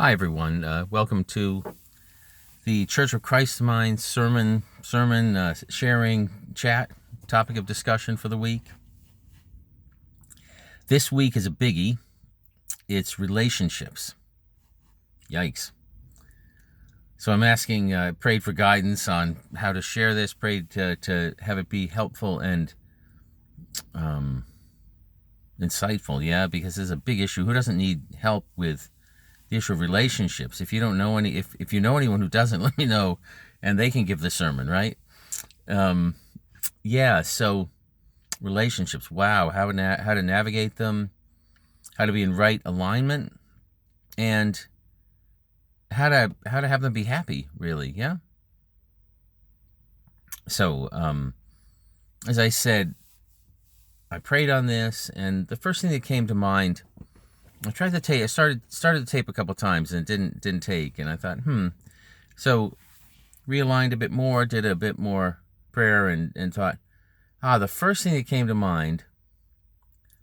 Hi, everyone. Welcome to the Church of Christ Mind sermon sharing chat topic of discussion for the week. This week is a biggie. It's relationships. Yikes. So I'm asking, prayed for guidance on how to share this, prayed to have it be helpful and insightful. Yeah, because it's a big issue. Who doesn't need help with the issue of relationships? If you don't know if you know anyone who doesn't, let me know, and they can give the sermon, right? So relationships. Wow, how to navigate them, how to be in right alignment, and how to have them be happy. Really, yeah. So, as I said, I prayed on this, and the first thing that came to mind. I tried to tape. I started the tape a couple times and it didn't take. And I thought, So realigned a bit more, did a bit more prayer, and thought, the first thing that came to mind,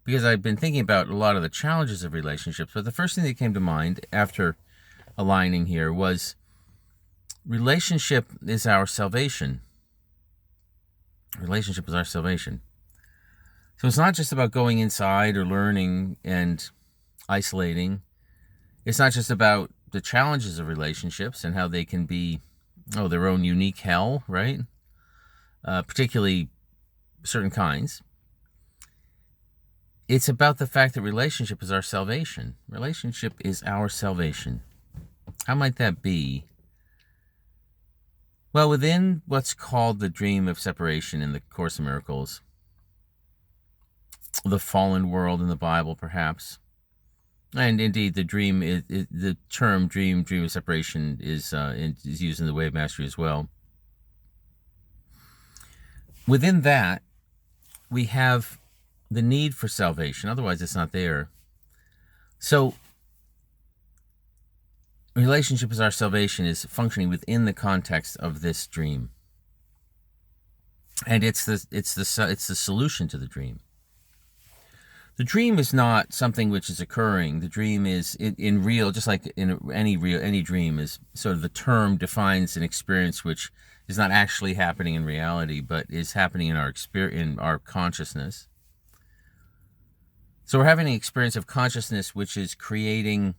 because I've been thinking about a lot of the challenges of relationships, but the first thing that came to mind after aligning here was relationship is our salvation. Relationship is our salvation. So it's not just about going inside or learning and isolating. It's not just about the challenges of relationships and how they can be their own unique hell, right? Particularly certain kinds. It's about the fact that relationship is our salvation. Relationship is our salvation. How might that be? Well, within what's called the dream of separation in the Course in Miracles, the fallen world in the Bible, perhaps. And indeed, the dream is the term dream of separation is used in the Way of Mastery as well. Within that, we have the need for salvation. Otherwise, it's not there. So, relationship as our salvation is functioning within the context of this dream, and it's the solution to the dream. The dream is not something which is occurring. The dream is in real, just like in any dream, is sort of the term defines an experience which is not actually happening in reality, but is happening in our consciousness. So we're having an experience of consciousness which is creating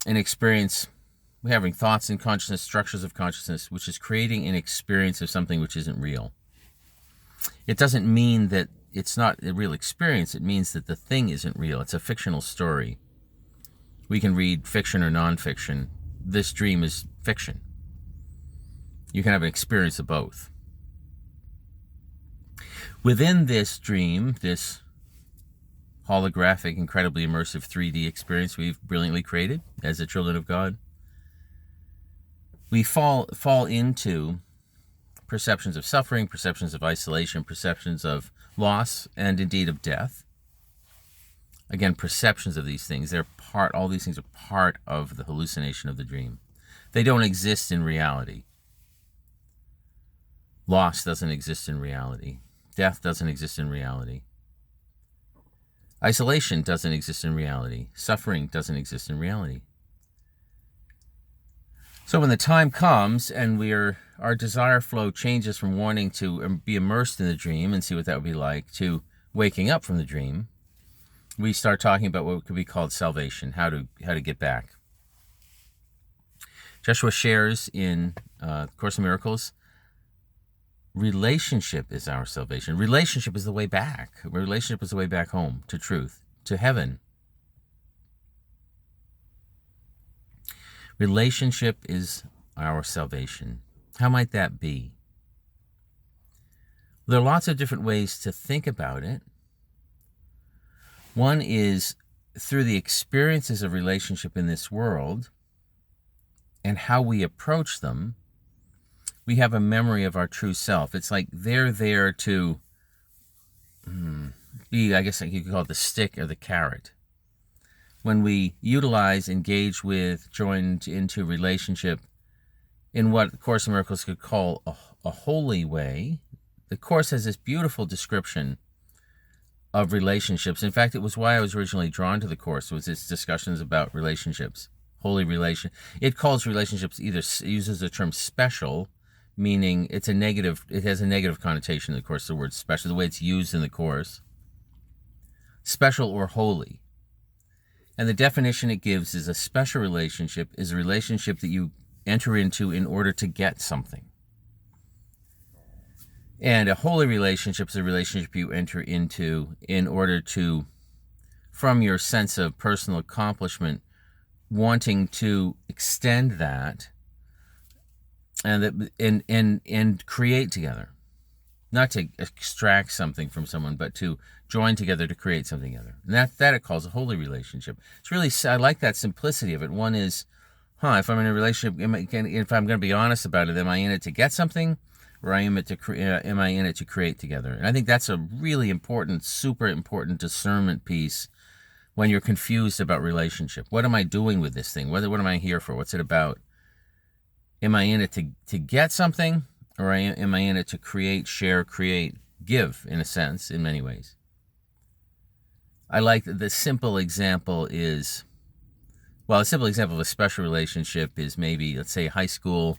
an experience. We're having thoughts in consciousness, structures of consciousness, which is creating an experience of something which isn't real. It doesn't mean that it's not a real experience. It means that the thing isn't real. It's a fictional story. We can read fiction or nonfiction. This dream is fiction. You can have an experience of both. Within this dream, this holographic, incredibly immersive 3D experience we've brilliantly created as the children of God, we fall into perceptions of suffering, perceptions of isolation, perceptions of loss, and indeed of death. Again, perceptions of these things. All these things are part of the hallucination of the dream. They don't exist in reality. Loss doesn't exist in reality. Death doesn't exist in reality. Isolation doesn't exist in reality. Suffering doesn't exist in reality. So when the time comes and our desire flow changes from wanting to be immersed in the dream and see what that would be like to waking up from the dream, we start talking about what could be called salvation, how to get back. Joshua shares in Course in Miracles, relationship is our salvation. Relationship is the way back. Relationship is the way back home, to truth, to heaven. Relationship is our salvation. How might that be? There are lots of different ways to think about it. One is through the experiences of relationship in this world and how we approach them, we have a memory of our true self. It's like they're there to be, I guess you could call it the stick or the carrot. When we utilize, engage with, join into relationship in what Course in Miracles could call a holy way, the Course has this beautiful description of relationships. In fact, it was why I was originally drawn to the Course, was its discussions about relationships. holy relation. It calls relationships uses the term special, meaning it has a negative connotation in the Course, the word special, the way it's used in the Course. Special or holy. And the definition it gives is a special relationship is a relationship that you enter into in order to get something. And a holy relationship is a relationship you enter into in order to, from your sense of personal accomplishment, wanting to extend that and create together. Not to extract something from someone, but to join together to create something together. And that it calls a holy relationship. It's really, I like that simplicity of it. One is, if I'm in a relationship, if I'm going to be honest about it, am I in it to get something, or am I in it to create together? And I think that's a really important, super important discernment piece when you're confused about relationship. What am I doing with this thing? What am I here for? What's it about? Am I in it to get something, or am I in it to create, share, give, in a sense, in many ways? I like the simple example is, a simple example of a special relationship is maybe, let's say, a high school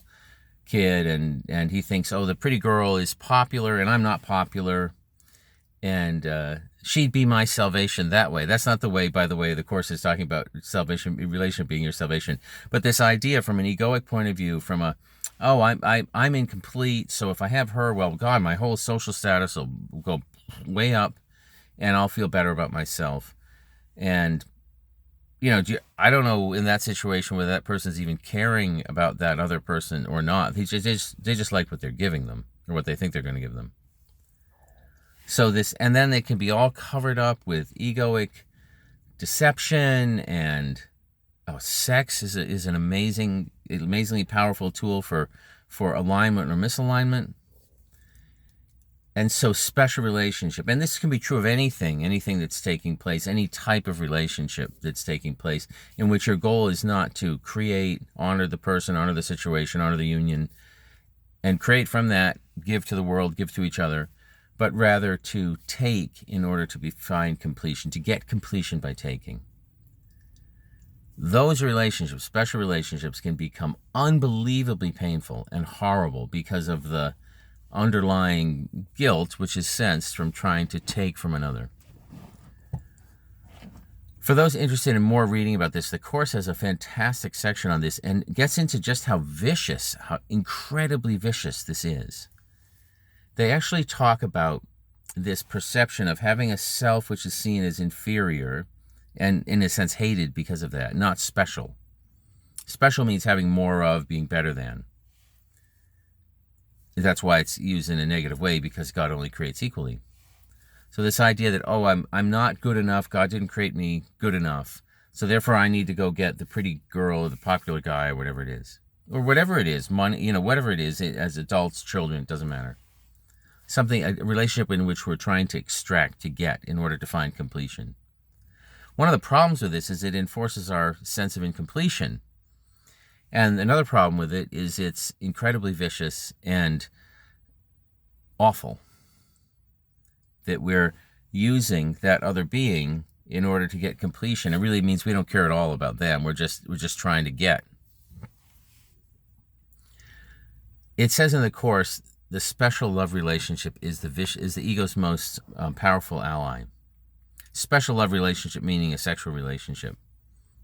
kid, and he thinks, the pretty girl is popular and I'm not popular, and she'd be my salvation that way. That's not the way, by the way, the Course is talking about salvation, relationship being your salvation. But this idea from an egoic point of view, from I'm incomplete, so if I have her, well, God, my whole social status will go way up, and I'll feel better about myself. And, I don't know in that situation whether that person's even caring about that other person or not. They just like what they're giving them, or what they think they're going to give them. So and then they can be all covered up with egoic deception, and sex is an amazingly powerful tool for alignment or misalignment. And so special relationship, and this can be true of anything that's taking place, any type of relationship that's taking place, in which your goal is not to create, honor the person, honor the situation, honor the union, and create from that, give to the world, give to each other, but rather to take in order to find completion, to get completion by taking. Those relationships, special relationships, can become unbelievably painful and horrible because of the underlying guilt which is sensed from trying to take from another. For those interested in more reading about this, the Course has a fantastic section on this and gets into just how incredibly vicious this is. They actually talk about this perception of having a self which is seen as inferior and, in a sense, hated because of that, not special. Special means having more of, being better than. That's why it's used in a negative way, because God only creates equally. So this idea that, I'm not good enough, God didn't create me good enough, so therefore I need to go get the pretty girl or the popular guy or whatever it is. Or whatever it is, money, whatever it is, as adults, children, it doesn't matter. A relationship in which we're trying to extract, to get, in order to find completion. One of the problems with this is it enforces our sense of incompletion. And another problem with it is it's incredibly vicious and awful. That we're using that other being in order to get completion. It really means we don't care at all about them. We're just trying to get. It says in the Course, the special love relationship is the ego's most powerful ally. Special love relationship meaning a sexual relationship.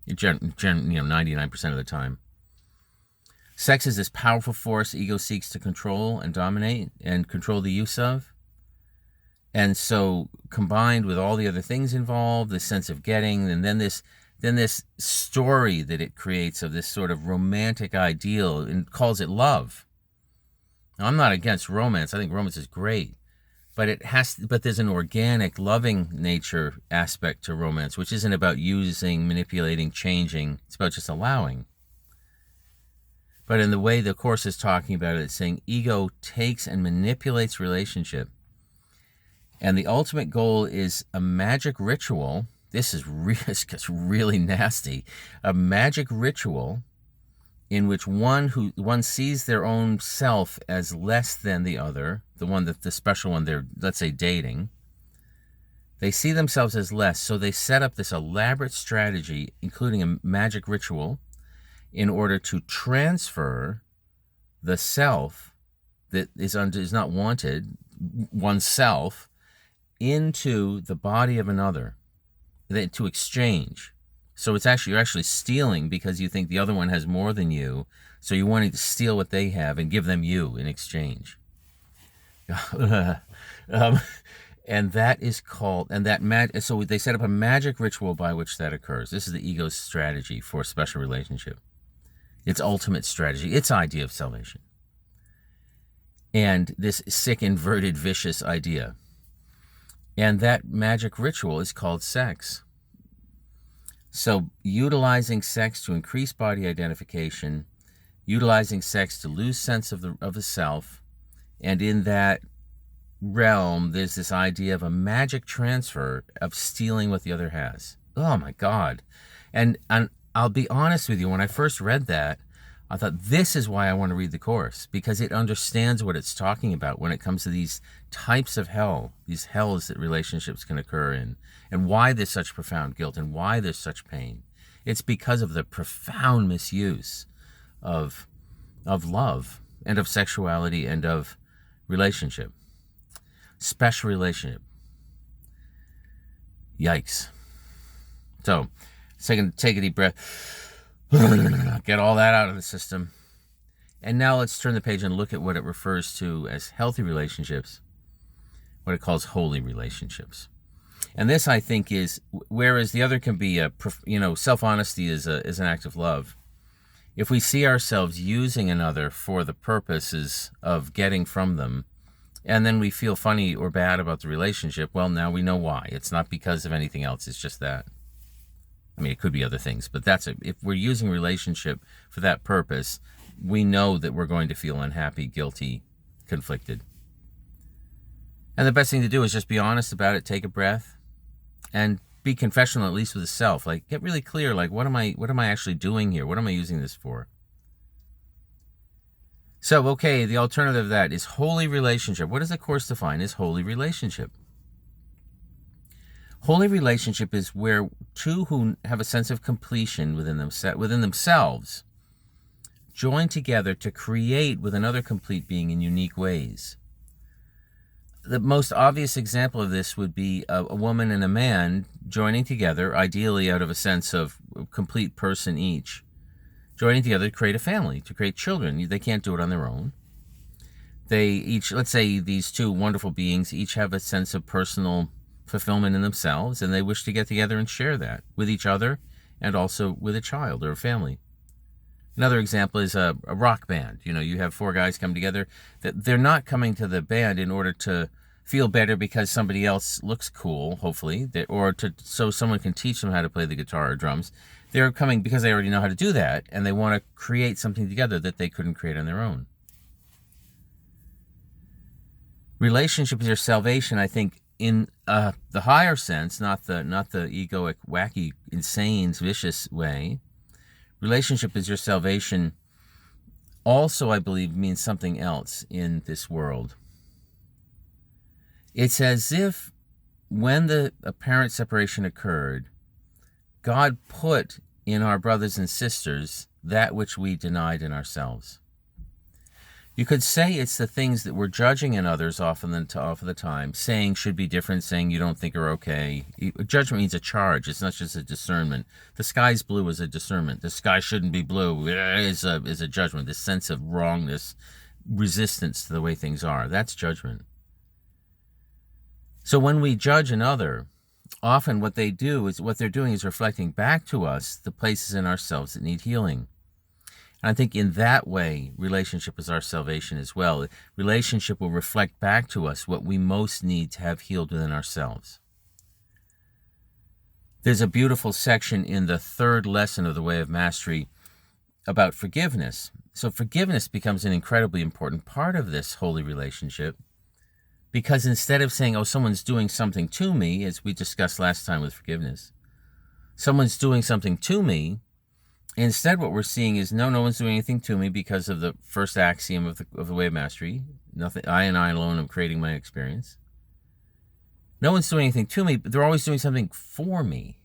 99% of the time. Sex is this powerful force ego seeks to control and dominate and control the use of. And so combined with all the other things involved, the sense of getting, and then this story that it creates of this sort of romantic ideal, and calls it love. Now, I'm not against romance. I think romance is great. But there's an organic, loving nature aspect to romance, which isn't about using, manipulating, changing. It's about just allowing. But in the way the Course is talking about it, it's saying ego takes and manipulates relationship. And the ultimate goal is a magic ritual. This gets really nasty. A magic ritual in which one sees their own self as less than the other, the special one they're, let's say, dating. They see themselves as less, so they set up this elaborate strategy, including a magic ritual, in order to transfer the self that is not wanted, oneself, into the body of another, to exchange. So you're actually stealing because you think the other one has more than you, so you're wanting to steal what they have and give them you in exchange. And that is called, so they set up a magic ritual by which that occurs. This is the ego's strategy for a special relationship. Its ultimate strategy, its idea of salvation. And this sick, inverted, vicious idea. And that magic ritual is called sex. So utilizing sex to increase body identification, utilizing sex to lose sense of the self, and in that realm, there's this idea of a magic transfer of stealing what the other has. Oh my God. And I'll be honest with you, when I first read that, I thought, this is why I want to read the Course, because it understands what it's talking about when it comes to these types of hell, these hells that relationships can occur in, and why there's such profound guilt and why there's such pain. It's because of the profound misuse of love and of sexuality and of relationship. Special relationship. Yikes. So, take a deep breath. Get all that out of the system. And now let's turn the page and look at what it refers to as healthy relationships, what it calls holy relationships. And this, I think, is, whereas the other can be self-honesty is an act of love. If we see ourselves using another for the purposes of getting from them, and then we feel funny or bad about the relationship, well, now we know why. It's not because of anything else. It's just that. I mean, it could be other things, but if we're using relationship for that purpose, we know that we're going to feel unhappy, guilty, conflicted. And the best thing to do is just be honest about it, take a breath, and be confessional, at least with the self. Like, get really clear, like, what am I actually doing here? What am I using this for? So, okay, the alternative to that is holy relationship. What does the Course define as holy relationship? Holy relationship is where two who have a sense of completion within themselves join together to create with another complete being in unique ways. The most obvious example of this would be a woman and a man joining together, ideally out of a sense of complete person each, joining together to create a family, to create children. They can't do it on their own. They each, let's say these two wonderful beings, each have a sense of personal fulfillment in themselves, and they wish to get together and share that with each other and also with a child or a family. Another example is a rock band. You have four guys come together. They're not coming to the band in order to feel better because somebody else looks cool, hopefully, so someone can teach them how to play the guitar or drums. They're coming because they already know how to do that, and they want to create something together that they couldn't create on their own. Relationship is your salvation, I think, in the higher sense, not the egoic, wacky, insane, vicious way. Relationship is your salvation also, I believe, means something else in this world. It's as if when the apparent separation occurred, God put in our brothers and sisters that which we denied in ourselves. You could say it's the things that we're judging in others often of the time, saying should be different, saying you don't think are okay. Judgment means a charge. It's not just a discernment. The sky's blue is a discernment. The sky shouldn't be blue is a judgment. This sense of wrongness, resistance to the way things are. That's judgment. So when we judge another, often what they're doing is reflecting back to us the places in ourselves that need healing. And I think in that way, relationship is our salvation as well. Relationship will reflect back to us what we most need to have healed within ourselves. There's a beautiful section in the third lesson of the Way of Mastery about forgiveness. So forgiveness becomes an incredibly important part of this holy relationship, because instead of saying, oh, someone's doing something to me, as we discussed last time with forgiveness, someone's doing something to me, instead, what we're seeing is no one's doing anything to me because of the first axiom of the Way of Mastery. Nothing. I and I alone am creating my experience. No one's doing anything to me, but they're always doing something for me.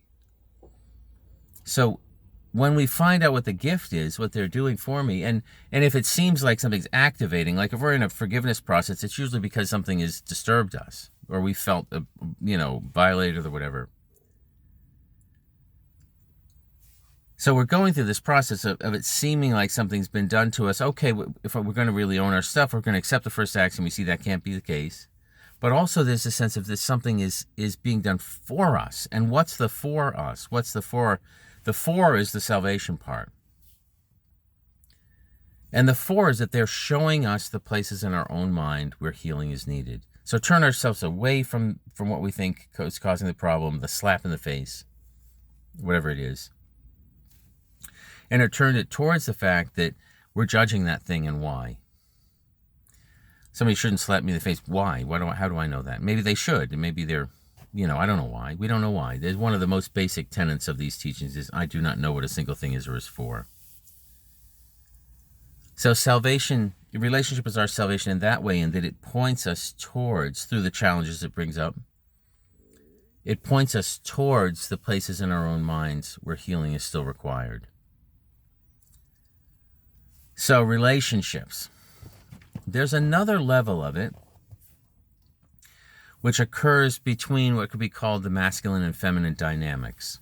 So when we find out what the gift is, what they're doing for me, and if it seems like something's activating, like if we're in a forgiveness process, it's usually because something has disturbed us, or we felt, violated or whatever. So we're going through this process of it seeming like something's been done to us. Okay, if we're going to really own our stuff, we're going to accept the first action. We see that can't be the case. But also there's a sense of this something is being done for us. And what's the for us? What's the for? The for is the salvation part. And the for is that they're showing us the places in our own mind where healing is needed. So turn ourselves away from what we think is causing the problem, the slap in the face, whatever it is. And turn it towards the fact that we're judging that thing and why. Somebody shouldn't slap me in the face. Why? How do I know that? Maybe they should. And maybe they're, I don't know why. We don't know why. There's one of the most basic tenets of these teachings is I do not know what a single thing is or is for. So salvation, relationship is our salvation in that way, in that it points us towards, through the challenges it brings up, it points us towards the places in our own minds where healing is still required. So relationships. There's another level of it which occurs between what could be called the masculine and feminine dynamics.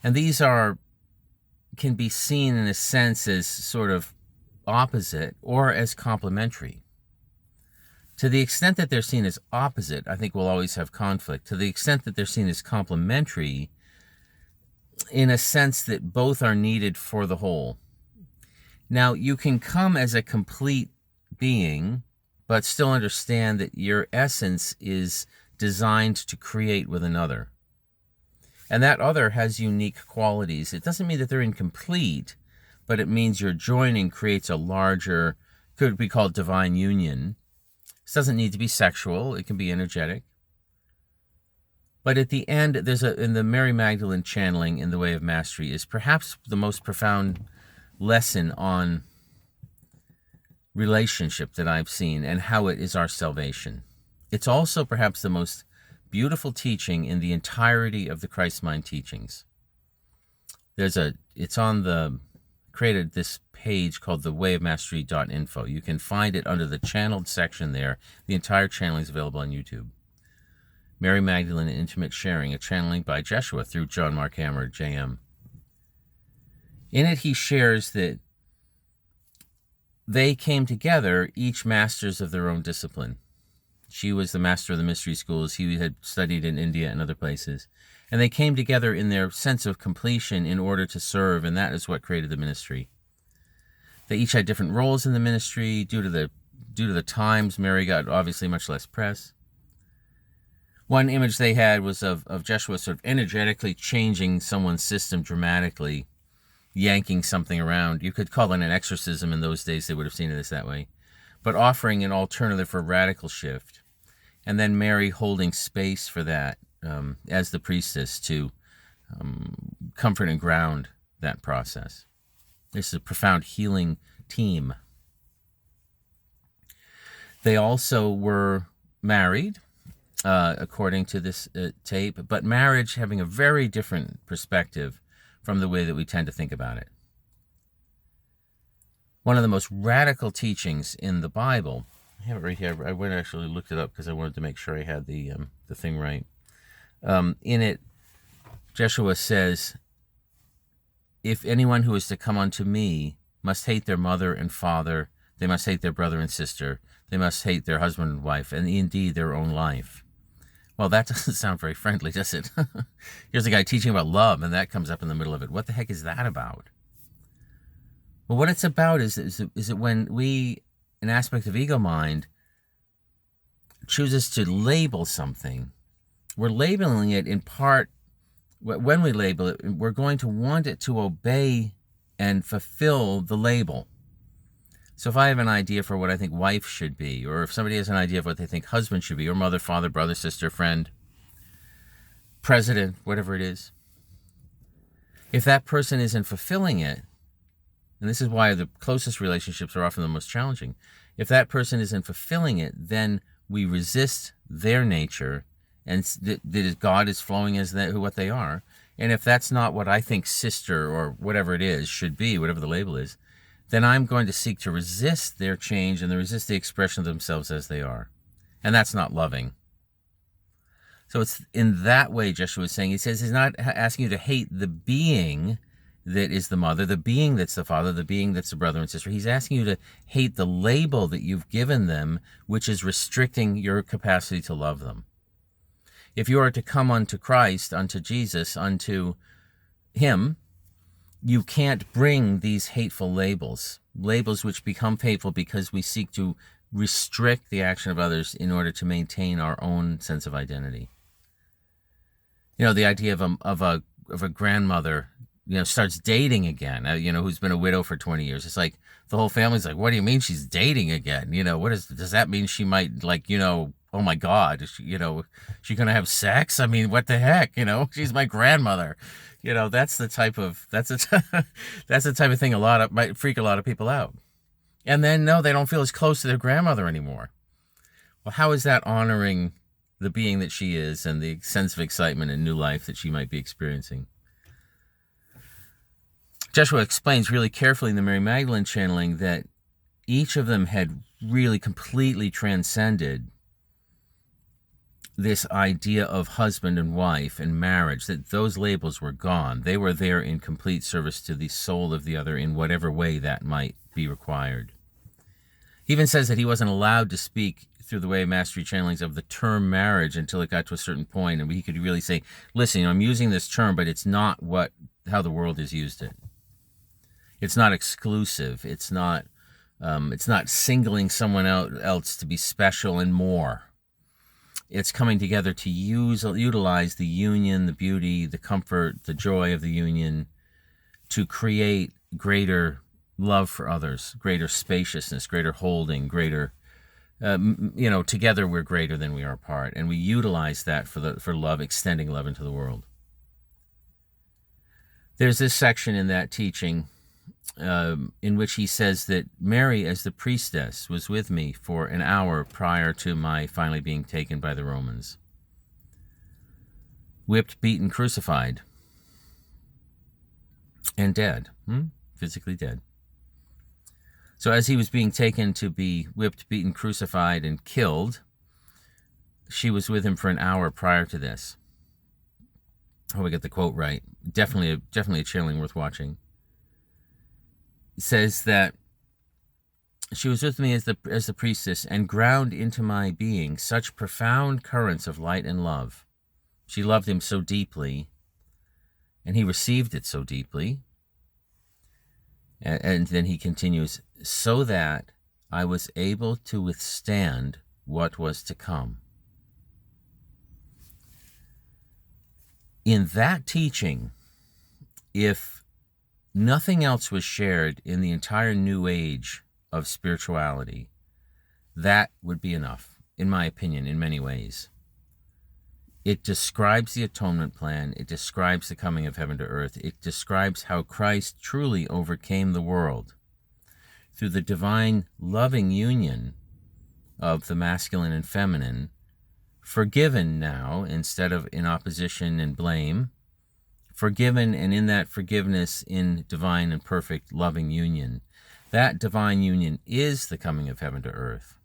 And these can be seen in a sense as sort of opposite or as complementary. To the extent that they're seen as opposite, I think we'll always have conflict. To the extent that they're seen as complementary, in a sense that both are needed for the whole. Now, you can come as a complete being, but still understand that your essence is designed to create with another. And that other has unique qualities. It doesn't mean that they're incomplete, but it means your joining creates a larger, could be called divine union. This doesn't need to be sexual. It can be energetic. But at the end, in the Mary Magdalene channeling in The Way of Mastery is perhaps the most profound lesson on relationship that I've seen and how it is our salvation. It's also perhaps the most beautiful teaching in the entirety of the Christ Mind teachings. Created this page called thewayofmastery.info. You can find it under the channeled section there. The entire channeling is available on YouTube. Mary Magdalene and Intimate Sharing, a channeling by Jeshua through John Mark Hammer, JM. In it, he shares that they came together, each masters of their own discipline. She was the master of the mystery schools. He had studied in India and other places. And they came together in their sense of completion in order to serve, and that is what created the ministry. They each had different roles in the ministry. Due to the times, Mary got obviously much less press. One image they had was of Jeshua sort of energetically changing someone's system dramatically, yanking something around. You could call it an exorcism in those days. They would have seen it as that way. But offering an alternative for radical shift. And then Mary holding space for that as the priestess to comfort and ground that process. This is a profound healing team. They also were married, according to this tape, but marriage having a very different perspective from the way that we tend to think about it. One of the most radical teachings in the Bible, I have it right here. I went and actually looked it up because I wanted to make sure I had the thing right. In it, Jeshua says, if anyone who is to come unto me must hate their mother and father, they must hate their brother and sister, they must hate their husband and wife, and indeed their own life. Well, that doesn't sound very friendly, does it? Here's a guy teaching about love, and that comes up in the middle of it. What the heck is that about? Well, what it's about is that when we, an aspect of ego mind, chooses to label something, we're labeling it in part. When we label it, we're going to want it to obey and fulfill the label. So if I have an idea for what I think wife should be, or if somebody has an idea of what they think husband should be, or mother, father, brother, sister, friend, president, whatever it is, if that person isn't fulfilling it, and this is why the closest relationships are often the most challenging, if that person isn't fulfilling it, then we resist their nature, and that God is flowing as what they are, And if that's not what I think sister or whatever it is should be, whatever the label is, then I'm going to seek to resist their change and to resist the expression of themselves as they are. And that's not loving. So it's in that way Joshua is saying, he says he's not asking you to hate the being that is the mother, the being that's the father, the being that's the brother and sister. He's asking you to hate the label that you've given them, which is restricting your capacity to love them. If you are to come unto Christ, unto Jesus, unto him, you can't bring these hateful labels which become hateful because we seek to restrict the action of others in order to maintain our own sense of identity. You know, the idea of a grandmother, you know, starts dating again, you know, who's been a widow for 20 years. It's like the whole family's like, what do you mean she's dating again? You know, does that mean she might, like, you know, oh my God, is she, you know, she gonna have sex? I mean, what the heck? You know, she's my grandmother. You know, that's the type of thing might freak a lot of people out. And then no, they don't feel as close to their grandmother anymore. Well, how is that honoring the being that she is and the sense of excitement and new life that she might be experiencing? Joshua explains really carefully in the Mary Magdalene channeling that each of them had really completely transcended this idea of husband and wife and marriage, that those labels were gone. They were there in complete service to the soul of the other in whatever way that might be required. He even says that he wasn't allowed to speak through the way of mastery channelings of the term marriage until it got to a certain point, and he could really say, listen, you know, I'm using this term, but it's not how the world has used it. It's not exclusive. It's not singling someone else to be special and more. It's coming together to utilize the union, the beauty, the comfort, the joy of the union to create greater love for others, greater spaciousness, greater holding, greater, you know, together we're greater than we are apart. And we utilize that for love, extending love into the world. There's this section in that teaching in which he says that Mary, as the priestess, was with me for an hour prior to my finally being taken by the Romans. Whipped, beaten, crucified, and dead, physically dead. So as he was being taken to be whipped, beaten, crucified, and killed, she was with him for an hour prior to this. I hope I get the quote right. Definitely a channeling worth watching. Says that she was with me as the priestess and ground into my being such profound currents of light and love. She loved him so deeply, and he received it so deeply. And then he continues, so that I was able to withstand what was to come. In that teaching, if nothing else was shared in the entire new age of spirituality, that would be enough, in my opinion, in many ways. It describes the atonement plan. It describes the coming of heaven to earth. It describes how Christ truly overcame the world through the divine loving union of the masculine and feminine, forgiven now instead of in opposition and blame, forgiven, and in that forgiveness in divine and perfect loving union. That divine union is the coming of heaven to earth.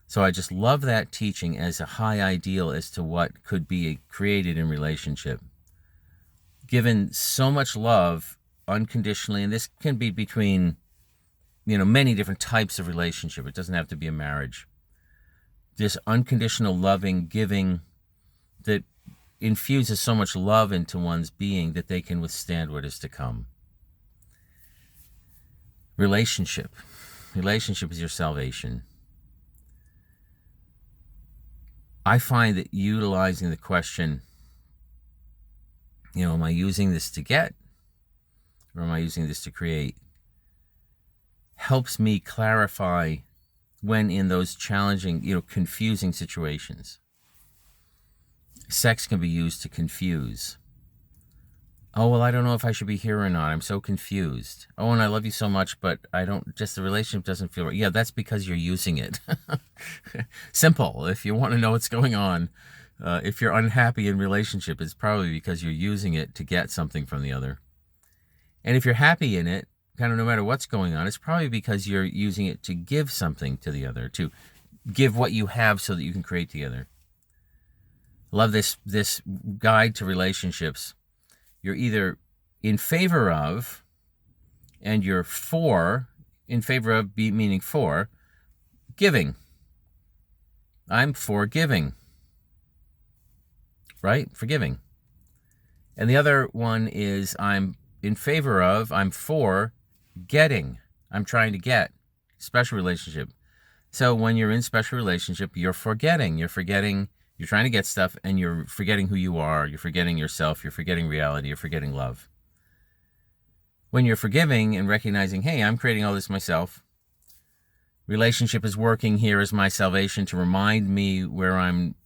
So I just love that teaching as a high ideal as to what could be created in relationship. Given so much love unconditionally, and this can be between, you know, many different types of relationship. It doesn't have to be a marriage. This unconditional loving, giving that infuses so much love into one's being that they can withstand what is to come. Relationship is your salvation. I find that utilizing the question, you know, am I using this to get, or am I using this to create, helps me clarify when in those challenging, you know, confusing situations. Sex can be used to confuse. Oh, well, I don't know if I should be here or not. I'm so confused. Oh, and I love you so much, but the relationship doesn't feel right. Yeah, that's because you're using it. Simple. If you want to know what's going on, If you're unhappy in relationship, it's probably because you're using it to get something from the other. And if you're happy in it, kind of no matter what's going on, it's probably because you're using it to give something to the other, to give what you have so that you can create together. Love this guide to relationships. You're either in favor of, and you're for, in favor of meaning for, giving. I'm for giving. Right? Forgiving. And the other one is I'm in favor of, I'm for getting. I'm trying to get. Special relationship. So when you're in special relationship, you're forgetting. You're trying to get stuff, and you're forgetting who you are. You're forgetting yourself. You're forgetting reality. You're forgetting love. When you're forgiving and recognizing, hey, I'm creating all this myself. Relationship is working here as my salvation to remind me where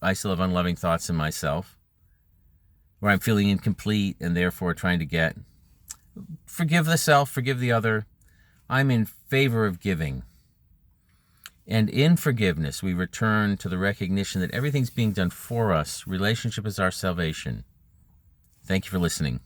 I still have unloving thoughts in myself, where I'm feeling incomplete and therefore trying to get. Forgive the self, forgive the other. I'm in favor of giving. And in forgiveness, we return to the recognition that everything's being done for us. Relationship is our salvation. Thank you for listening.